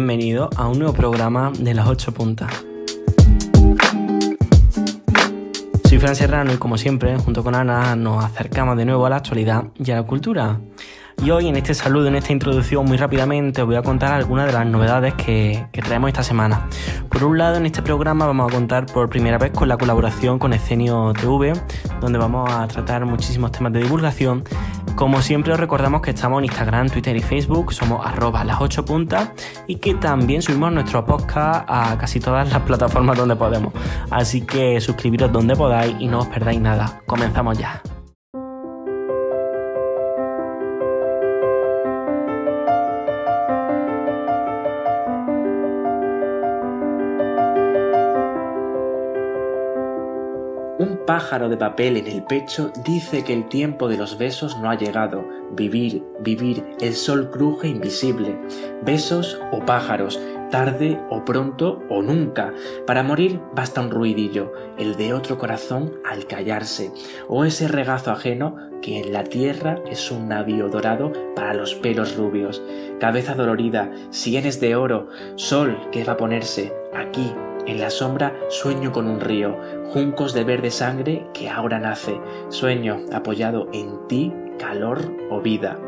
bienvenidos a un nuevo programa de Las 8 Puntas. Soy Fran Serrano y como siempre, junto con Ana, nos acercamos de nuevo a la actualidad y a la cultura. Y hoy en este saludo, en esta introducción, muy rápidamente os voy a contar algunas de las novedades que traemos esta semana. Por un lado, en este programa vamos a contar por primera vez con la colaboración con Escenio TV, donde vamos a tratar muchísimos temas de divulgación. Como siempre os recordamos que estamos en Instagram, Twitter y Facebook, somos @las8puntas y que también subimos nuestro podcast a casi todas las plataformas donde podemos. Así que suscribiros donde podáis y no os perdáis nada. Comenzamos ya. Un pájaro de papel en el pecho dice que el tiempo de los besos no ha llegado. Vivir, vivir, el sol cruje invisible. Besos o pájaros, tarde o pronto o nunca. Para morir basta un ruidillo, el de otro corazón al callarse. O ese regazo ajeno que en la tierra es un navío dorado para los pelos rubios. Cabeza dolorida, sienes de oro, sol que va a ponerse aquí. En la sombra sueño con un río, juncos de verde sangre que ahora nace. Sueño apoyado en ti, calor o vida.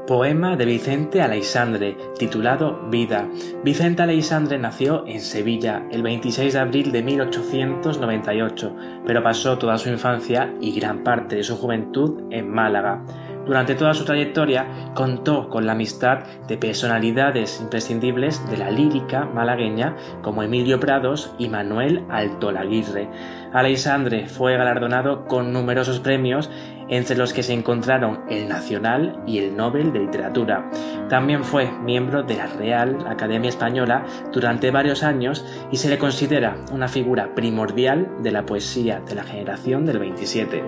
Poema de Vicente Aleixandre, titulado Vida. Vicente Aleixandre nació en Sevilla el 26 de abril de 1898, pero pasó toda su infancia y gran parte de su juventud en Málaga. Durante toda su trayectoria contó con la amistad de personalidades imprescindibles de la lírica malagueña como Emilio Prados y Manuel Altolaguirre. Aleixandre fue galardonado con numerosos premios, entre los que se encontraron el Nacional y el Nobel de Literatura. También fue miembro de la Real Academia Española durante varios años y se le considera una figura primordial de la poesía de la generación del 27.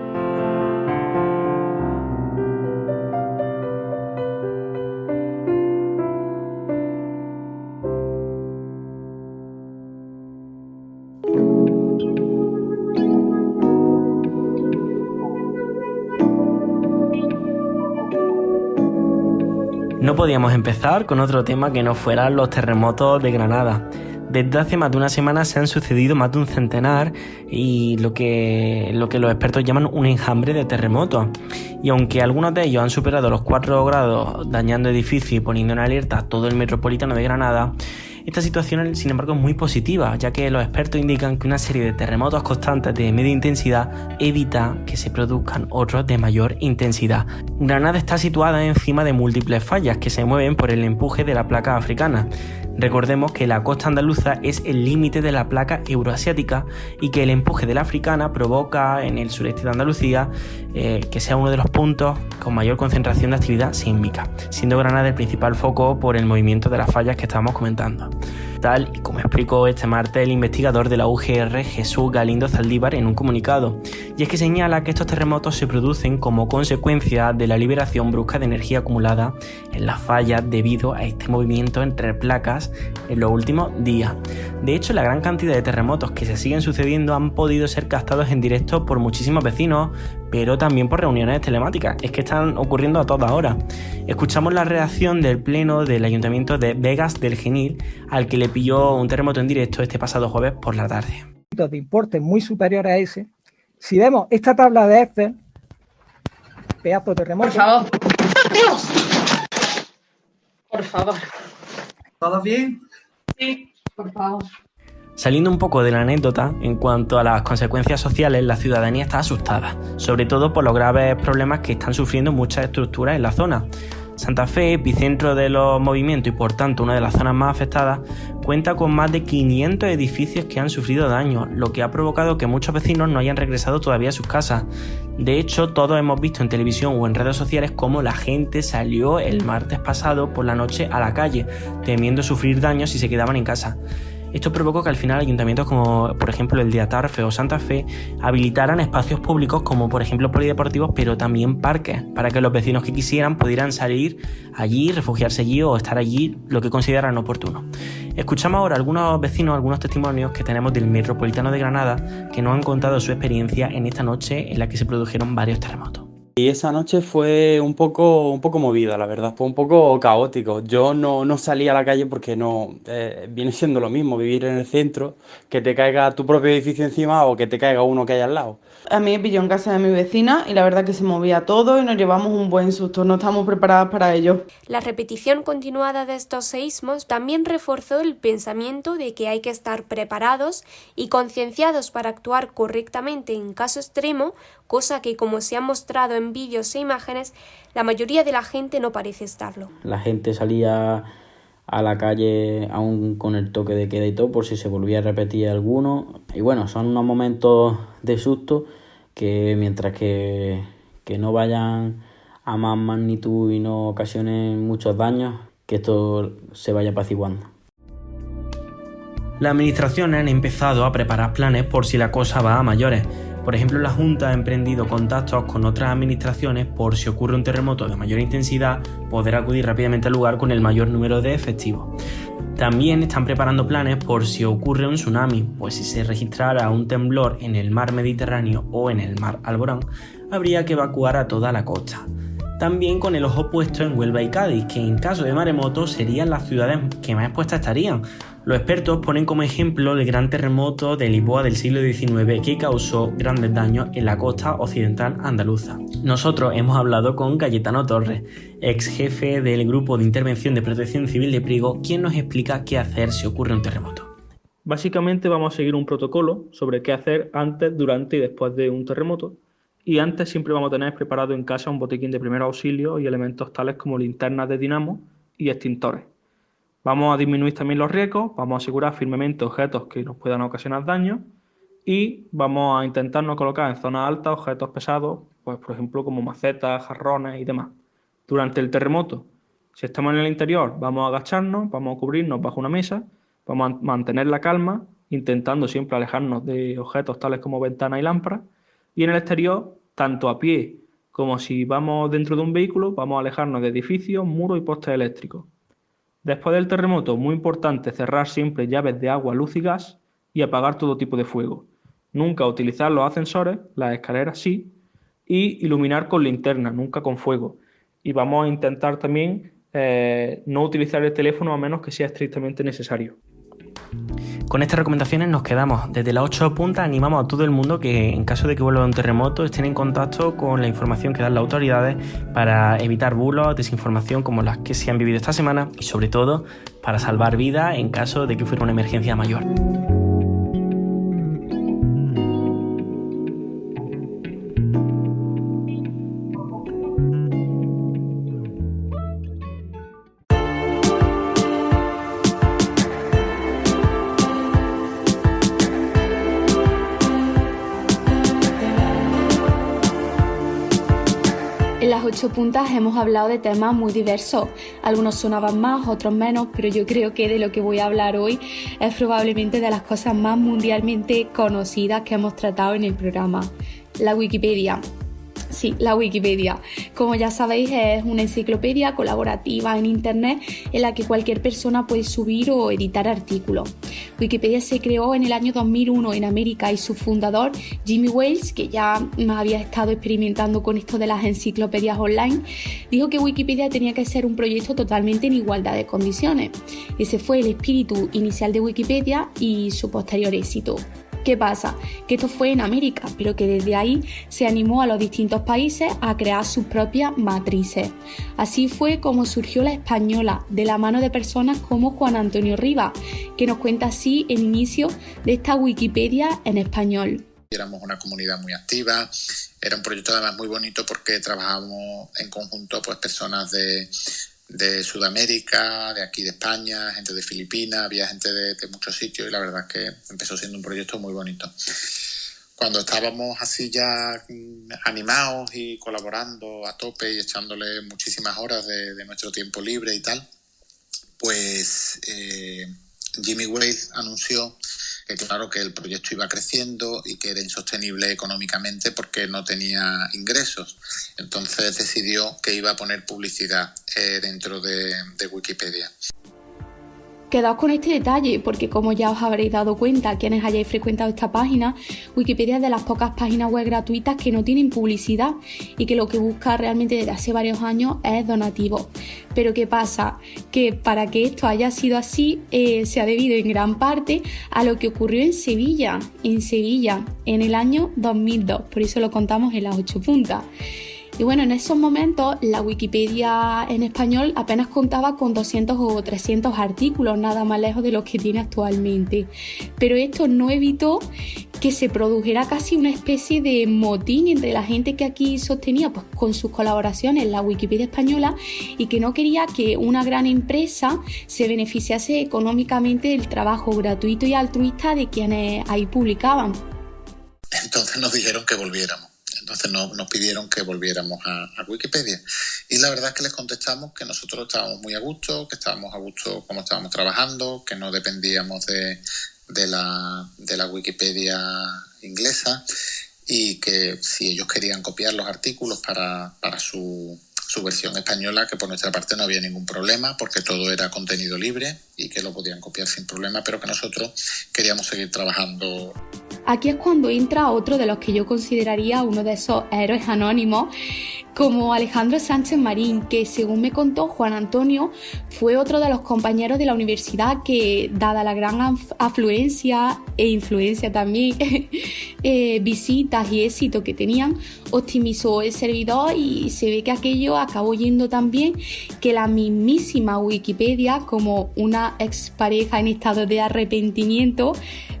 No podíamos empezar con otro tema que no fueran los terremotos de Granada. Desde hace más de una semana se han sucedido más de un centenar y lo que los expertos llaman un enjambre de terremotos. Y aunque algunos de ellos han superado los 4 grados, dañando edificios y poniendo en alerta a todo el metropolitano de Granada, esta situación, sin embargo, es muy positiva, ya que los expertos indican que una serie de terremotos constantes de media intensidad evita que se produzcan otros de mayor intensidad. Granada está situada encima de múltiples fallas que se mueven por el empuje de la placa africana. Recordemos que la costa andaluza es el límite de la placa euroasiática y que el empuje de la africana provoca en el sureste de Andalucía que sea uno de los puntos con mayor concentración de actividad sísmica, siendo Granada el principal foco por el movimiento de las fallas que estábamos comentando. Tal y como explicó este martes el investigador de la UGR Jesús Galindo Zaldívar en un comunicado, y es que señala que estos terremotos se producen como consecuencia de la liberación brusca de energía acumulada en las fallas debido a este movimiento entre placas en los últimos días. De hecho, la gran cantidad de terremotos que se siguen sucediendo han podido ser captados en directo por muchísimos vecinos, pero también por reuniones telemáticas. Es que están ocurriendo a toda hora. Escuchamos la reacción del pleno del Ayuntamiento de Vegas del Genil, al que le pilló un terremoto en directo este pasado jueves por la tarde. De importe muy superior a ese, si vemos esta tabla de Excel, pedazo de terremoto. Por favor. ¡Dios! Por favor. ¿Todo bien? Sí, por favor. Saliendo un poco de la anécdota, en cuanto a las consecuencias sociales, la ciudadanía está asustada, sobre todo por los graves problemas que están sufriendo muchas estructuras en la zona. Santa Fe, epicentro de los movimientos y por tanto una de las zonas más afectadas, cuenta con más de 500 edificios que han sufrido daños, lo que ha provocado que muchos vecinos no hayan regresado todavía a sus casas. De hecho, todos hemos visto en televisión o en redes sociales cómo la gente salió el martes pasado por la noche a la calle, temiendo sufrir daños si se quedaban en casa. Esto provocó que al final ayuntamientos como por ejemplo el de Atarfe o Santa Fe habilitaran espacios públicos como por ejemplo polideportivos, pero también parques, para que los vecinos que quisieran pudieran salir allí, refugiarse allí o estar allí lo que consideraran oportuno. Escuchamos ahora algunos vecinos, algunos testimonios que tenemos del Metropolitano de Granada que nos han contado su experiencia en esta noche en la que se produjeron varios terremotos. Y esa noche fue un poco movida, la verdad, fue un poco caótico. Yo no salí a la calle porque no viene siendo lo mismo vivir en el centro, que te caiga tu propio edificio encima o que te caiga uno que hay al lado. A mí me pilló en casa de mi vecina y la verdad que se movía todo y nos llevamos un buen susto, no estábamos preparadas para ello. La repetición continuada de estos seísmos también reforzó el pensamiento de que hay que estar preparados y concienciados para actuar correctamente en caso extremo, cosa que, como se ha mostrado en vídeos e imágenes, la mayoría de la gente no parece estarlo. La gente salía a la calle aún con el toque de queda y todo, por si se volvía a repetir alguno. Y bueno, son unos momentos de susto que mientras que no vayan a más magnitud y no ocasionen muchos daños, que esto se vaya apaciguando. Las administraciones han empezado a preparar planes por si la cosa va a mayores. Por ejemplo, la Junta ha emprendido contactos con otras administraciones por si ocurre un terremoto de mayor intensidad, poder acudir rápidamente al lugar con el mayor número de efectivos. También están preparando planes por si ocurre un tsunami, pues si se registrara un temblor en el mar Mediterráneo o en el mar Alborán, habría que evacuar a toda la costa. También con el ojo puesto en Huelva y Cádiz, que en caso de maremoto serían las ciudades que más expuestas estarían. Los expertos ponen como ejemplo el gran terremoto de Lisboa del siglo XIX que causó grandes daños en la costa occidental andaluza. Nosotros hemos hablado con Cayetano Torres, ex jefe del Grupo de Intervención de Protección Civil de Priego, quien nos explica qué hacer si ocurre un terremoto. Básicamente vamos a seguir un protocolo sobre qué hacer antes, durante y después de un terremoto. Y antes siempre vamos a tener preparado en casa un botiquín de primer auxilio y elementos tales como linternas de dinamo y extintores. Vamos a disminuir también los riesgos, vamos a asegurar firmemente objetos que nos puedan ocasionar daño y vamos a intentar no colocar en zonas altas objetos pesados, pues por ejemplo como macetas, jarrones y demás. Durante el terremoto, si estamos en el interior, vamos a agacharnos, vamos a cubrirnos bajo una mesa, vamos a mantener la calma, intentando siempre alejarnos de objetos tales como ventanas y lámparas, y en el exterior, tanto a pie como si vamos dentro de un vehículo, vamos a alejarnos de edificios, muros y postes eléctricos. Después del terremoto, muy importante cerrar siempre llaves de agua, luz y gas y apagar todo tipo de fuego. Nunca utilizar los ascensores, las escaleras sí, y iluminar con linterna, nunca con fuego. Y vamos a intentar también no utilizar el teléfono a menos que sea estrictamente necesario. Con estas recomendaciones nos quedamos. Desde las 8 puntas animamos a todo el mundo que en caso de que vuelva un terremoto estén en contacto con la información que dan las autoridades para evitar bulos, desinformación como las que se han vivido esta semana y sobre todo para salvar vidas en caso de que fuera una emergencia mayor. En las 8 puntas hemos hablado de temas muy diversos, algunos sonaban más, otros menos, pero yo creo que de lo que voy a hablar hoy es probablemente de las cosas más mundialmente conocidas que hemos tratado en el programa, la Wikipedia. Sí, la Wikipedia. Como ya sabéis, es una enciclopedia colaborativa en Internet en la que cualquier persona puede subir o editar artículos. Wikipedia se creó en el año 2001 en América y su fundador, Jimmy Wales, que ya había estado experimentando con esto de las enciclopedias online, dijo que Wikipedia tenía que ser un proyecto totalmente en igualdad de condiciones. Ese fue el espíritu inicial de Wikipedia y su posterior éxito. ¿Qué pasa? Que esto fue en América, pero que desde ahí se animó a los distintos países a crear sus propias matrices. Así fue como surgió la española, de la mano de personas como Juan Antonio Rivas, que nos cuenta así el inicio de esta Wikipedia en español. Éramos una comunidad muy activa, era un proyecto además muy bonito porque trabajábamos en conjunto pues personas de Sudamérica, de aquí de España, gente de Filipinas, había gente de muchos sitios y la verdad es que empezó siendo un proyecto muy bonito. Cuando estábamos así ya animados y colaborando a tope y echándole muchísimas horas de nuestro tiempo libre y tal, pues Jimmy Wales anunció que claro que el proyecto iba creciendo y que era insostenible económicamente porque no tenía ingresos. Entonces decidió que iba a poner publicidad dentro de Wikipedia. quedaos con este detalle, porque como ya os habréis dado cuenta, quienes hayáis frecuentado esta página, Wikipedia es de las pocas páginas web gratuitas que no tienen publicidad y que lo que busca realmente desde hace varios años es donativo. Pero ¿qué pasa? Que para que esto haya sido así, se ha debido en gran parte a lo que ocurrió en Sevilla, en el año 2002, por eso lo contamos en las 8 puntas. Y bueno, en esos momentos la Wikipedia en español apenas contaba con 200 o 300 artículos, nada más lejos de los que tiene actualmente. Pero esto no evitó que se produjera casi una especie de motín entre la gente que aquí sostenía pues, con sus colaboraciones la Wikipedia española y que no quería que una gran empresa se beneficiase económicamente del trabajo gratuito y altruista de quienes ahí publicaban. Entonces nos dijeron que volviéramos. Entonces nos pidieron que volviéramos a Wikipedia. Y la verdad es que les contestamos que nosotros estábamos muy a gusto, que estábamos a gusto como estábamos trabajando, que no dependíamos de la Wikipedia inglesa y que si ellos querían copiar los artículos para su versión española, que por nuestra parte no había ningún problema porque todo era contenido libre y que lo podían copiar sin problema, pero que nosotros queríamos seguir trabajando. Aquí es cuando entra otro de los que yo consideraría uno de esos héroes anónimos, como Alejandro Sánchez Marín, que según me contó Juan Antonio, fue otro de los compañeros de la universidad que, dada la gran afluencia e influencia también, visitas y éxito que tenían, optimizó el servidor y se ve que aquello acabó yendo tan bien que la mismísima Wikipedia, como una expareja en estado de arrepentimiento,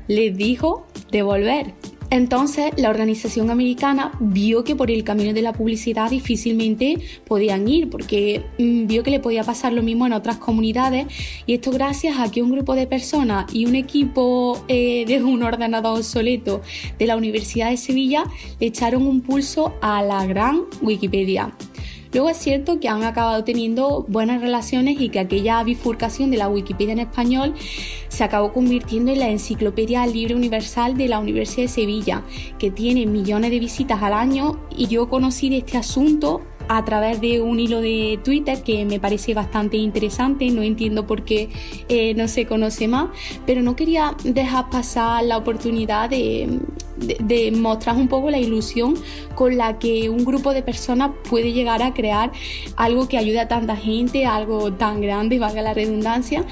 les dijo de volver. Entonces la organización americana vio que por el camino de la publicidad difícilmente podían ir porque vio que le podía pasar lo mismo en otras comunidades, y esto gracias a que un grupo de personas y un equipo de un ordenador obsoleto de la Universidad de Sevilla le echaron un pulso a la gran Wikipedia. Luego es cierto que han acabado teniendo buenas relaciones y que aquella bifurcación de la Wikipedia en español se acabó convirtiendo en la Enciclopedia Libre Universal de la Universidad de Sevilla, que tiene millones de visitas al año, y yo conocí de este asunto a través de un hilo de Twitter que me parece bastante interesante. No entiendo por qué no se conoce más, pero no quería dejar pasar la oportunidad de mostrar un poco la ilusión con la que un grupo de personas puede llegar a crear algo que ayude a tanta gente, algo tan grande, valga la redundancia,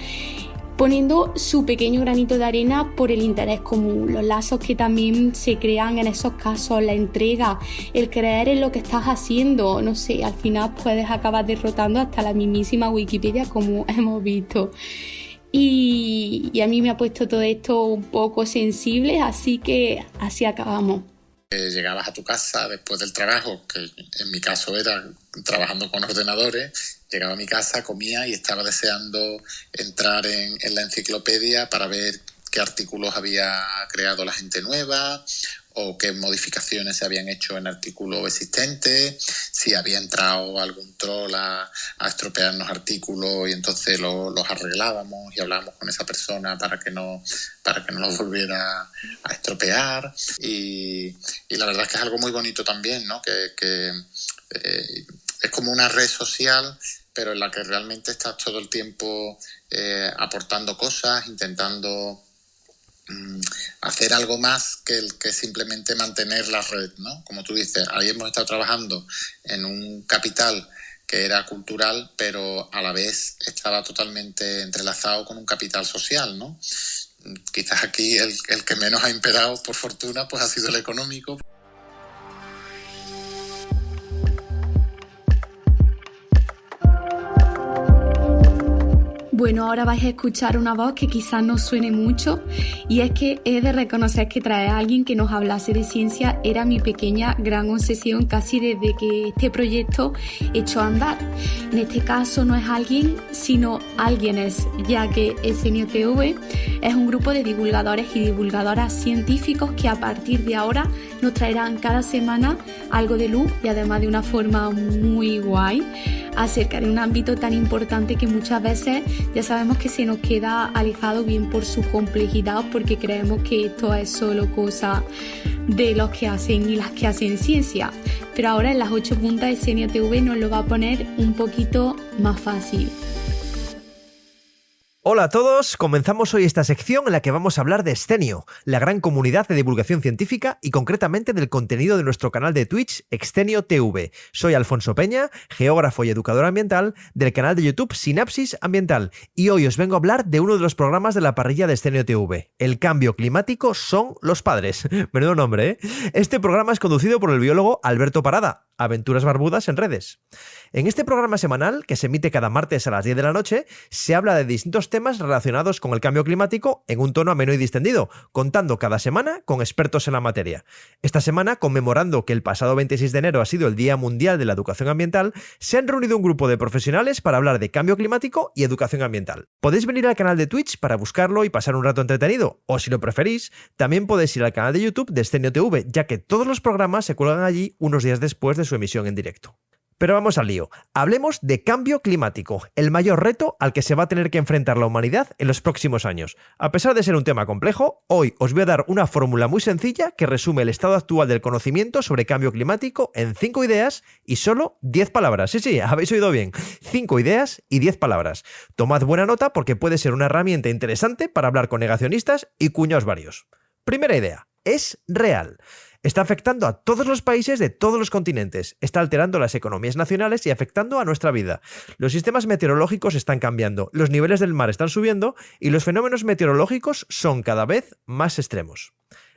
poniendo su pequeño granito de arena por el interés común, los lazos que también se crean en esos casos, la entrega, el creer en lo que estás haciendo. No sé, al final puedes acabar derrotando hasta la mismísima Wikipedia, como hemos visto. Y a mí me ha puesto todo esto un poco sensible, así que así acabamos. Llegabas a tu casa después del trabajo, que en mi caso era trabajando con ordenadores, llegaba a mi casa, comía y estaba deseando entrar en la enciclopedia para ver qué artículos había creado la gente nueva o qué modificaciones se habían hecho en artículos existentes, si había entrado algún troll a estropearnos artículos y entonces los arreglábamos y hablábamos con esa persona para que no los volviera a estropear. Y la verdad es que es algo muy bonito también, ¿no? Que es como una red social, pero en la que realmente estás todo el tiempo aportando cosas, intentando hacer algo más que simplemente mantener la red, ¿no? Como tú dices, ahí hemos estado trabajando en un capital que era cultural, pero a la vez estaba totalmente entrelazado con un capital social, ¿no? Quizás aquí el que menos ha imperado, por fortuna, pues ha sido el económico. Bueno, ahora vais a escuchar una voz que quizás no suene mucho, y es que he de reconocer que traer a alguien que nos hablase de ciencia era mi pequeña gran obsesión casi desde que este proyecto echó a andar. En este caso no es alguien, sino alguienes, ya que SNOTV es un grupo de divulgadores y divulgadoras científicos que a partir de ahora nos traerán cada semana algo de luz, y además de una forma muy guay, acerca de un ámbito tan importante que muchas veces ya sabemos que se nos queda alejado, bien por su complejidad, porque creemos que esto es solo cosa de los que hacen y las que hacen ciencia. Pero ahora en las 8 puntas SNOTV nos lo va a poner un poquito más fácil. Hola a todos, comenzamos hoy esta sección en la que vamos a hablar de Extenio, la gran comunidad de divulgación científica y concretamente del contenido de nuestro canal de Twitch Extenio TV. Soy Alfonso Peña, geógrafo y educador ambiental del canal de YouTube Sinapsis Ambiental y hoy os vengo a hablar de uno de los programas de la parrilla de Extenio TV. El cambio climático son los padres. Menudo nombre, ¿eh? Este programa es conducido por el biólogo Alberto Parada. Aventuras barbudas en redes. En este programa semanal, que se emite cada martes a las 10 de la noche, se habla de distintos temas relacionados con el cambio climático en un tono ameno y distendido, contando cada semana con expertos en la materia. Esta semana, conmemorando que el pasado 26 de enero ha sido el Día Mundial de la Educación Ambiental, se han reunido un grupo de profesionales para hablar de cambio climático y educación ambiental. Podéis venir al canal de Twitch para buscarlo y pasar un rato entretenido, o si lo preferís, también podéis ir al canal de YouTube de Extenio TV, ya que todos los programas se cuelgan allí unos días después de su emisión en directo. Pero vamos al lío. Hablemos de cambio climático, el mayor reto al que se va a tener que enfrentar la humanidad en los próximos años. A pesar de ser un tema complejo, hoy os voy a dar una fórmula muy sencilla que resume el estado actual del conocimiento sobre cambio climático en 5 ideas y solo 10 palabras. Sí, habéis oído bien. 5 ideas y 10 palabras. Tomad buena nota porque puede ser una herramienta interesante para hablar con negacionistas y cuñados varios. Primera idea. Es real. Está afectando a todos los países de todos los continentes, está alterando las economías nacionales y afectando a nuestra vida. Los sistemas meteorológicos están cambiando, los niveles del mar están subiendo y los fenómenos meteorológicos son cada vez más extremos.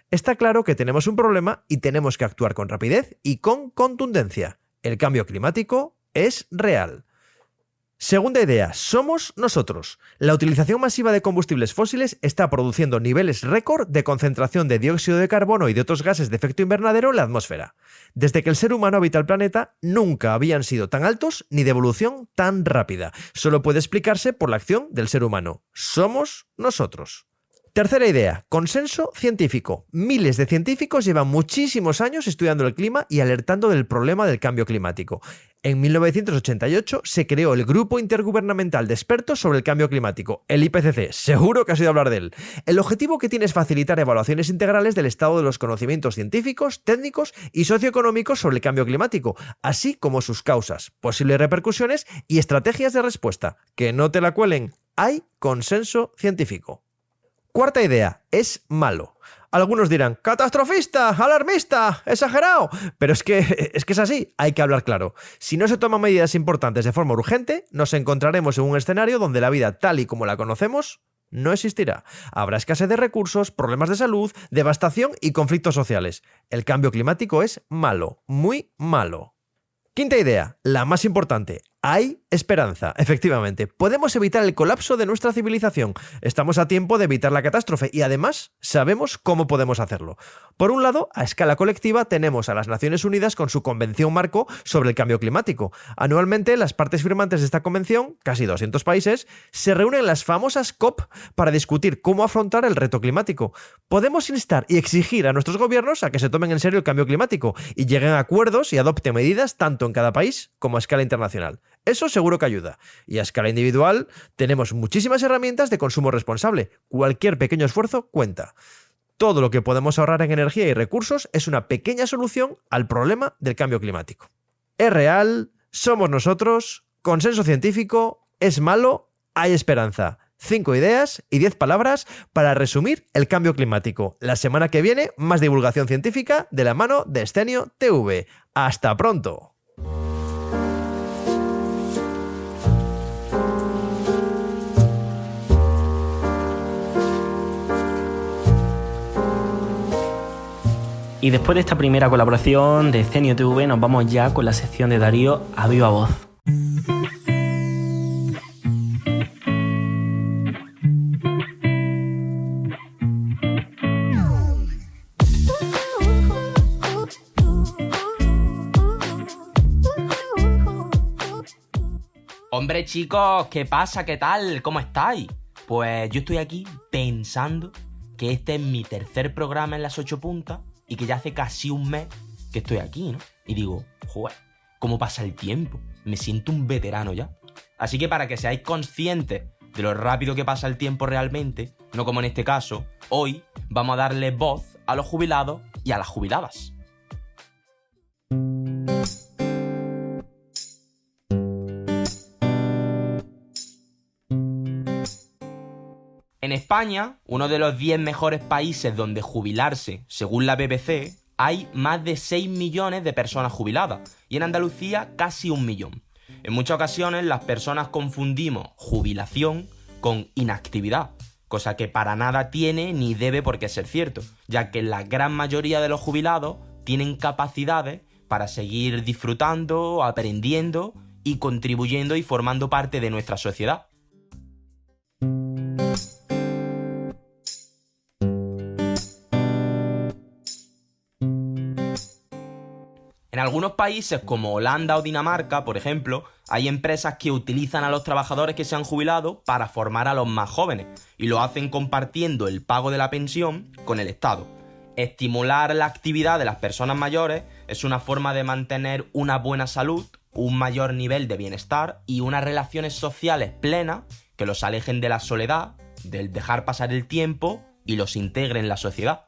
Está claro que tenemos un problema y tenemos que actuar con rapidez y con contundencia. El cambio climático es real. Segunda idea, somos nosotros. La utilización masiva de combustibles fósiles está produciendo niveles récord de concentración de dióxido de carbono y de otros gases de efecto invernadero en la atmósfera. Desde que el ser humano habita el planeta, nunca habían sido tan altos ni de evolución tan rápida. Solo puede explicarse por la acción del ser humano. Somos nosotros. Tercera idea, consenso científico. Miles de científicos llevan muchísimos años estudiando el clima y alertando del problema del cambio climático. En 1988 se creó el Grupo Intergubernamental de Expertos sobre el Cambio Climático, el IPCC. Seguro que has oído hablar de él. El objetivo que tiene es facilitar evaluaciones integrales del estado de los conocimientos científicos, técnicos y socioeconómicos sobre el cambio climático, así como sus causas, posibles repercusiones y estrategias de respuesta. Que no te la cuelen. Hay consenso científico. Cuarta idea, es malo. Algunos dirán, catastrofista, alarmista, exagerado. Pero es que es así, hay que hablar claro. Si no se toman medidas importantes de forma urgente, nos encontraremos en un escenario donde la vida tal y como la conocemos no existirá. Habrá escasez de recursos, problemas de salud, devastación y conflictos sociales. El cambio climático es malo, muy malo. Quinta idea, la más importante. Hay esperanza, efectivamente. Podemos evitar el colapso de nuestra civilización. Estamos a tiempo de evitar la catástrofe y además sabemos cómo podemos hacerlo. Por un lado, a escala colectiva tenemos a las Naciones Unidas con su Convención Marco sobre el Cambio Climático. Anualmente, las partes firmantes de esta convención, casi 200 países, se reúnen en las famosas COP para discutir cómo afrontar el reto climático. Podemos instar y exigir a nuestros gobiernos a que se tomen en serio el cambio climático y lleguen a acuerdos y adopten medidas tanto en cada país como a escala internacional. Eso seguro que ayuda. Y a escala individual tenemos muchísimas herramientas de consumo responsable. Cualquier pequeño esfuerzo cuenta. Todo lo que podemos ahorrar en energía y recursos es una pequeña solución al problema del cambio climático. Es real, somos nosotros, consenso científico, es malo, hay esperanza. 5 ideas y 10 palabras para resumir el cambio climático. La semana que viene, más divulgación científica de la mano de Extenio TV. ¡Hasta pronto! Y después de esta primera colaboración de Extenio TV nos vamos ya con la sección de Darío a viva voz. Hombre chicos, ¿qué pasa? ¿Qué tal? ¿Cómo estáis? Pues yo estoy aquí pensando que este es mi tercer programa en Las 8 Puntas y que ya hace casi un mes que estoy aquí, ¿no? Y digo, joder, ¿cómo pasa el tiempo? Me siento un veterano ya. Así que para que seáis conscientes de lo rápido que pasa el tiempo realmente, no como en este caso, hoy vamos a darle voz a los jubilados y a las jubiladas. En España, uno de los 10 mejores países donde jubilarse, según la BBC, hay más de 6 millones de personas jubiladas y en Andalucía casi 1 millón. En muchas ocasiones las personas confundimos jubilación con inactividad, cosa que para nada tiene ni debe por qué ser cierto, ya que la gran mayoría de los jubilados tienen capacidades para seguir disfrutando, aprendiendo y contribuyendo y formando parte de nuestra sociedad. En algunos países como Holanda o Dinamarca, por ejemplo, hay empresas que utilizan a los trabajadores que se han jubilado para formar a los más jóvenes y lo hacen compartiendo el pago de la pensión con el Estado. Estimular la actividad de las personas mayores es una forma de mantener una buena salud, un mayor nivel de bienestar y unas relaciones sociales plenas que los alejen de la soledad, del dejar pasar el tiempo y los integren en la sociedad.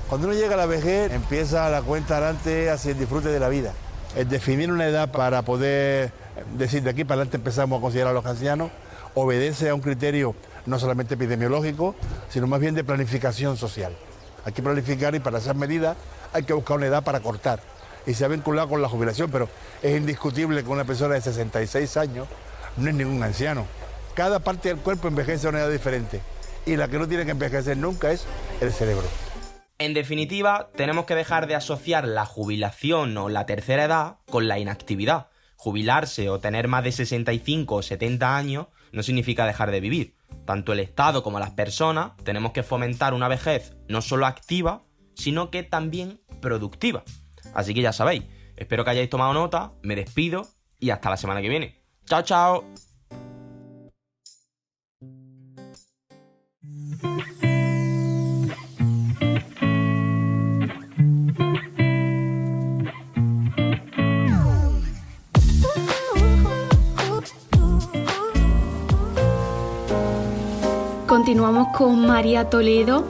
Cuando uno llega a la vejez, empieza la cuenta adelante hacia el disfrute de la vida. El definir una edad para poder decir de aquí para adelante empezamos a considerar a los ancianos obedece a un criterio no solamente epidemiológico, sino más bien de planificación social. Hay que planificar y para esas medidas hay que buscar una edad para cortar. Y se ha vinculado con la jubilación, pero es indiscutible que una persona de 66 años no es ningún anciano. Cada parte del cuerpo envejece a una edad diferente y la que no tiene que envejecer nunca es el cerebro. En definitiva, tenemos que dejar de asociar la jubilación o la tercera edad con la inactividad. Jubilarse o tener más de 65 o 70 años no significa dejar de vivir. Tanto el Estado como las personas tenemos que fomentar una vejez no solo activa, sino que también productiva. Así que ya sabéis, espero que hayáis tomado nota, me despido y hasta la semana que viene. ¡Chao, chao! Continuamos con María Toledo,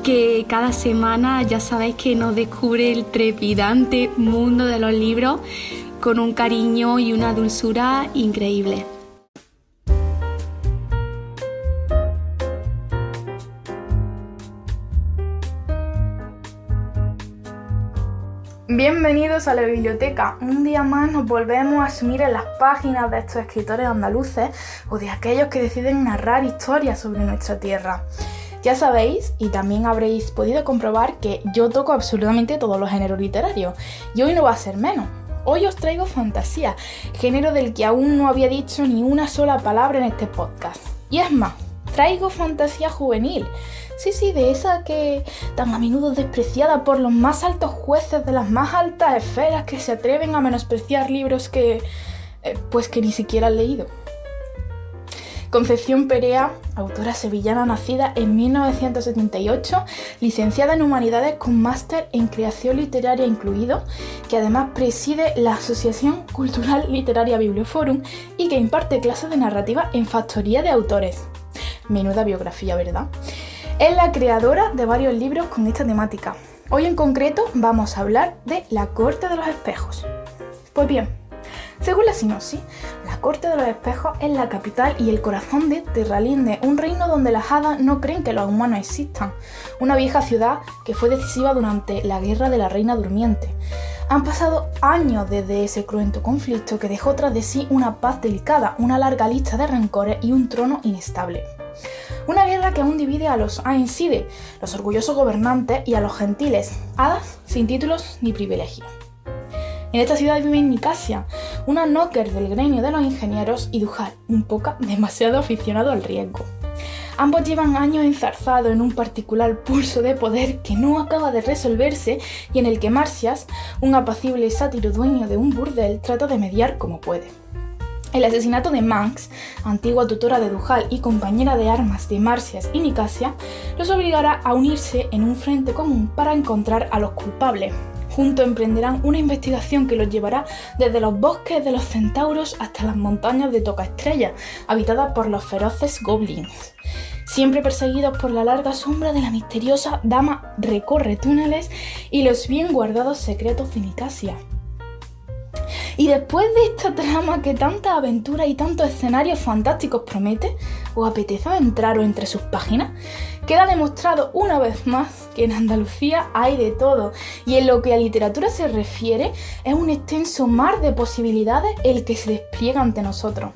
que cada semana ya sabéis que nos descubre el trepidante mundo de los libros con un cariño y una dulzura increíble. Bienvenidos a la biblioteca. Un día más nos volvemos a sumir en las páginas de estos escritores andaluces o de aquellos que deciden narrar historias sobre nuestra tierra. Ya sabéis, y también habréis podido comprobar, que yo toco absolutamente todos los géneros literarios, y hoy no va a ser menos. Hoy os traigo fantasía, género del que aún no había dicho ni una sola palabra en este podcast. Y es más, traigo fantasía juvenil. Sí, de esa que tan a menudo es despreciada por los más altos jueces de las más altas esferas que se atreven a menospreciar libros que ni siquiera han leído. Concepción Perea, autora sevillana nacida en 1978, licenciada en Humanidades con máster en Creación Literaria incluido, que además preside la Asociación Cultural Literaria Biblioforum y que imparte clases de narrativa en Factoría de Autores. Menuda biografía, ¿verdad? Es la creadora de varios libros con esta temática. Hoy en concreto vamos a hablar de La Corte de los Espejos. Pues bien, según la sinopsis, la Corte de los Espejos es la capital y el corazón de Terralinde, un reino donde las hadas no creen que los humanos existan. Una vieja ciudad que fue decisiva durante la Guerra de la Reina Durmiente. Han pasado años desde ese cruento conflicto que dejó tras de sí una paz delicada, una larga lista de rencores y un trono inestable. Una guerra que aún divide a los Aenside, los orgullosos gobernantes, y a los gentiles, hadas sin títulos ni privilegios. En esta ciudad vive Nicasia, una knocker del gremio de los ingenieros, y Dujal, un poco demasiado aficionado al riesgo. Ambos llevan años enzarzados en un particular pulso de poder que no acaba de resolverse y en el que Marcias, un apacible sátiro dueño de un burdel, trata de mediar como puede. El asesinato de Manx, antigua tutora de Dujal y compañera de armas de Marcias y Nicasia, los obligará a unirse en un frente común para encontrar a los culpables. Juntos emprenderán una investigación que los llevará desde los bosques de los centauros hasta las montañas de Tocaestrella, habitadas por los feroces goblins. Siempre perseguidos por la larga sombra de la misteriosa dama recorre túneles y los bien guardados secretos de Nicasia. Y después de esta trama que tanta aventura y tantos escenarios fantásticos promete, ¿os apetece adentraros entre sus páginas? Queda demostrado una vez más que en Andalucía hay de todo, y en lo que a literatura se refiere es un extenso mar de posibilidades el que se despliega ante nosotros.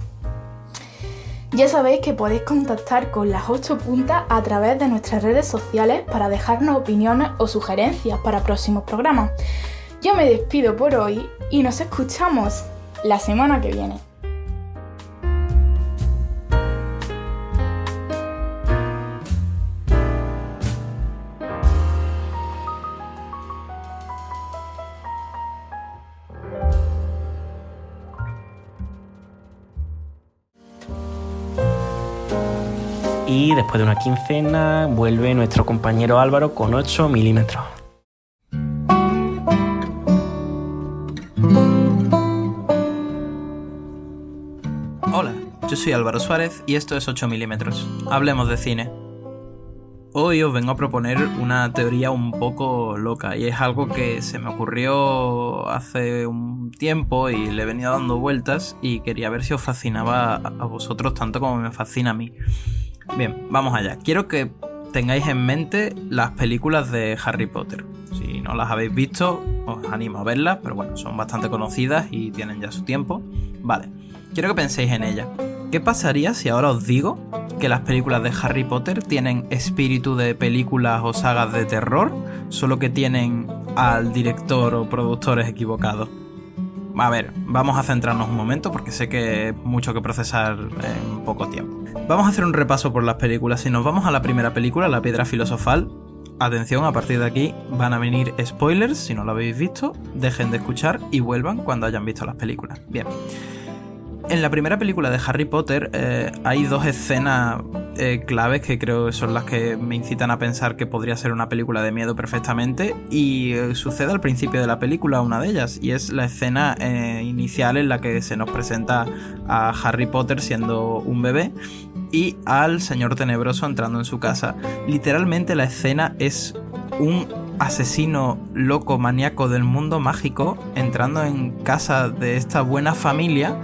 Ya sabéis que podéis contactar con Las 8 Puntas a través de nuestras redes sociales para dejarnos opiniones o sugerencias para próximos programas. Yo me despido por hoy y nos escuchamos la semana que viene. Y después de una quincena vuelve nuestro compañero Álvaro con 8 milímetros. Hola, yo soy Álvaro Suárez y esto es 8 milímetros. Hablemos de cine. Hoy os vengo a proponer una teoría un poco loca y es algo que se me ocurrió hace un tiempo y le he venido dando vueltas y quería ver si os fascinaba a vosotros tanto como me fascina a mí. Bien, vamos allá. Quiero que tengáis en mente las películas de Harry Potter. Si no las habéis visto, os animo a verlas, pero bueno, son bastante conocidas y tienen ya su tiempo. Vale, quiero que penséis en ellas. ¿Qué pasaría si ahora os digo que las películas de Harry Potter tienen espíritu de películas o sagas de terror, solo que tienen al director o productores equivocados? A ver, vamos a centrarnos un momento porque sé que es mucho que procesar en poco tiempo. Vamos a hacer un repaso por las películas. Si nos vamos a la primera película, La Piedra Filosofal, atención, a partir de aquí van a venir spoilers. Si no lo habéis visto, dejen de escuchar y vuelvan cuando hayan visto las películas. Bien. En la primera película de Harry Potter hay dos escenas claves que creo que son las que me incitan a pensar que podría ser una película de miedo perfectamente, y sucede al principio de la película una de ellas, y es la escena inicial en la que se nos presenta a Harry Potter siendo un bebé y al Señor Tenebroso entrando en su casa. Literalmente la escena es un asesino loco maníaco del mundo mágico entrando en casa de esta buena familia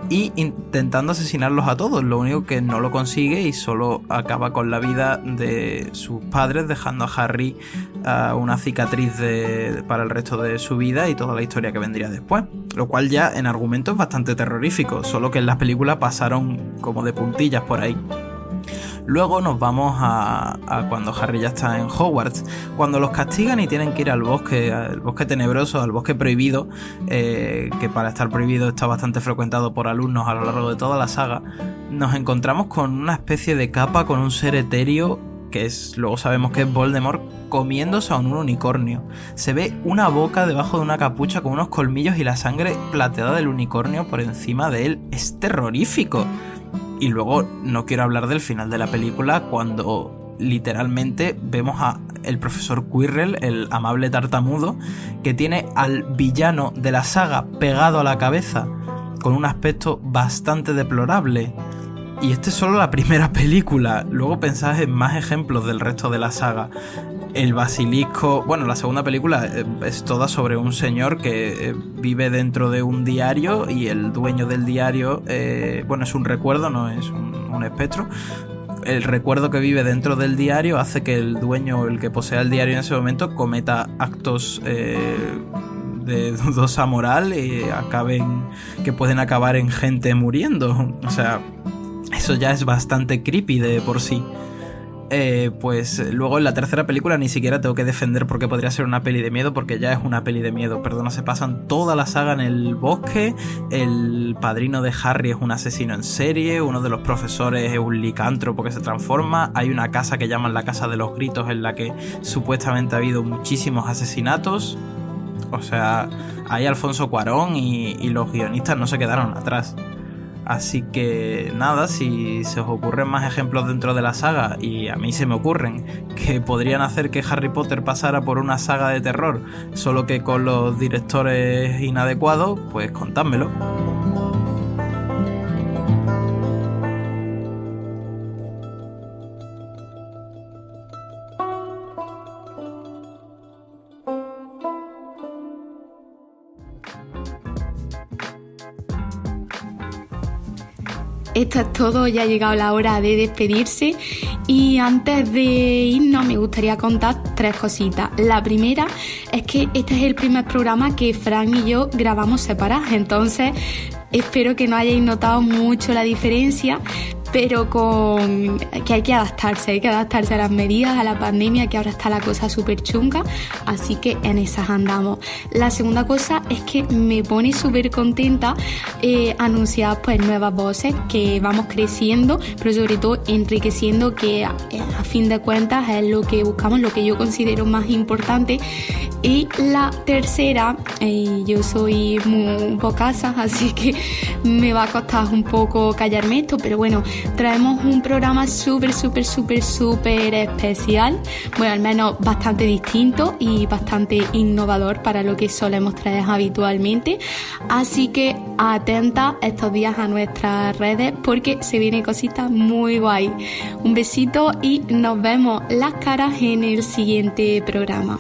y intentando asesinarlos a todos. Lo único que no lo consigue y solo acaba con la vida de sus padres, dejando a Harry una cicatriz para el resto de su vida y toda la historia que vendría después, lo cual ya en argumento es bastante terrorífico, solo que en las películas pasaron como de puntillas por ahí. Luego nos vamos a cuando Harry ya está en Hogwarts, cuando los castigan y tienen que ir al bosque tenebroso, al bosque prohibido, que para estar prohibido está bastante frecuentado por alumnos a lo largo de toda la saga. Nos encontramos con una especie de capa con un ser etéreo, que es, luego sabemos que es Voldemort, comiéndose a un unicornio. Se ve una boca debajo de una capucha con unos colmillos y la sangre plateada del unicornio por encima de él. Es terrorífico. Y luego no quiero hablar del final de la película, cuando literalmente vemos a el profesor Quirrell, el amable tartamudo, que tiene al villano de la saga pegado a la cabeza con un aspecto bastante deplorable. Y esta es solo la primera película. Luego pensad en más ejemplos del resto de la saga. El basilisco... Bueno, la segunda película es toda sobre un señor que vive dentro de un diario y el dueño del diario... bueno, es un recuerdo, no es un espectro. El recuerdo que vive dentro del diario hace que el dueño, el que posea el diario en ese momento, cometa actos de dudosa moral y que pueden acabar en gente muriendo. O sea, eso ya es bastante creepy de por sí. Pues luego en la tercera película ni siquiera tengo que defender porque podría ser una peli de miedo, porque ya es una peli de miedo. Perdona, se pasan toda la saga en el bosque. El padrino de Harry es un asesino en serie. Uno de los profesores es un licántropo que se transforma. Hay una casa que llaman la Casa de los Gritos, en la que supuestamente ha habido muchísimos asesinatos. O sea, ahí Alfonso Cuarón y los guionistas no se quedaron atrás. Así que nada, si se os ocurren más ejemplos dentro de la saga, y a mí se me ocurren, que podrían hacer que Harry Potter pasara por una saga de terror, solo que con los directores inadecuados, pues contádmelo. esto es todo, ya ha llegado la hora de despedirse y antes de irnos me gustaría contar 3 cositas. La primera es que este es el primer programa que Fran y yo grabamos separados, entonces espero que no hayáis notado mucho la diferencia, pero con que hay que adaptarse a las medidas, a la pandemia, que ahora está la cosa súper chunga, así que en esas andamos. La segunda cosa es que me pone súper contenta anunciar pues nuevas voces, que vamos creciendo, pero sobre todo enriqueciendo, que a fin de cuentas es lo que buscamos, lo que yo considero más importante. Y la tercera, yo soy muy bocasa, así que me va a costar un poco callarme esto, pero bueno, traemos un programa súper especial, bueno, al menos bastante distinto y bastante innovador para lo que solemos traer habitualmente, así que atenta estos días a nuestras redes porque se vienen cositas muy guay. Un besito y nos vemos las caras en el siguiente programa.